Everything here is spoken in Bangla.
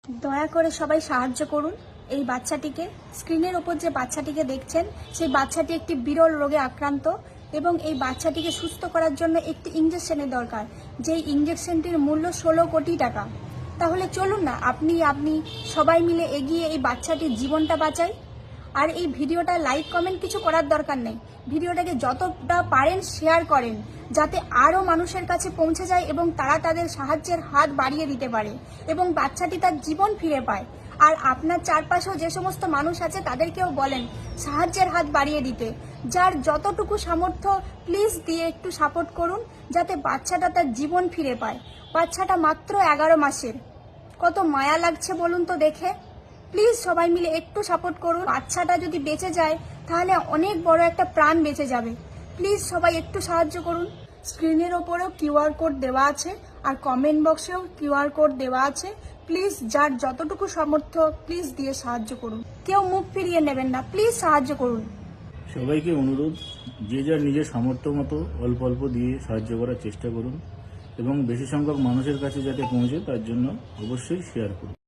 দয়া করে সবাই সাহায্য করুন এই বাচ্চাটিকে। স্ক্রিনের ওপর যে বাচ্চাটিকে দেখছেন সেই বাচ্চাটি একটি বিরল রোগে আক্রান্ত এবং এই বাচ্চাটিকে সুস্থ করার জন্য একটি ইঞ্জেকশনের দরকার, যেই ইঞ্জেকশনটির মূল্য 16 কোটি টাকা। তাহলে চলুন না আপনি সবাই মিলে এগিয়ে এই বাচ্চাটির জীবনটা বাঁচাই। আর এই ভিডিওটা লাইক কমেন্ট কিছু করার দরকার নেই, ভিডিওটাকে যতটা পারেন শেয়ার করেন যাতে আরও মানুষের কাছে পৌঁছে যায় এবং তারা তাদের সাহায্যের হাত বাড়িয়ে দিতে পারে এবং বাচ্চাটি তার জীবন ফিরে পায়। আর আপনার চারপাশেও যে সমস্ত মানুষ আছে তাদেরকেও বলেন সাহায্যের হাত বাড়িয়ে দিতে। যার যতটুকু সামর্থ্য প্লিজ দিয়ে একটু সাপোর্ট করুন যাতে বাচ্চাটা তার জীবন ফিরে পায়। বাচ্চাটা মাত্র 11 মাসের, কত মায়া লাগছে বলুন তো দেখে। প্লিজ সবাই মিলে একটু সাপোর্ট করুন। বাচ্চাটা যদি বেঁচে যায় তাহলে অনেক বড় একটা প্রাণ বেঁচে যাবে। প্লিজ সবাই একটু সাহায্য করুন। স্ক্রিনের ওপরেও কিউআর কোড দেওয়া আছে আর কমেন্ট বক্সেও কিউআর কোড দেওয়া আছে। প্লিজ যার যতটুকু সামর্থ্য প্লিজ দিয়ে সাহায্য করুন। কেউ মুখ ফিরিয়ে নেবেন না, প্লিজ সাহায্য করুন। সবাইকে অনুরোধ, যে যার নিজের সামর্থ্য মতো অল্প অল্প দিয়ে সাহায্য করার চেষ্টা করুন এবং বেশি সংখ্যক মানুষের কাছে যাতে পৌঁছে তার জন্য অবশ্যই শেয়ার করুন।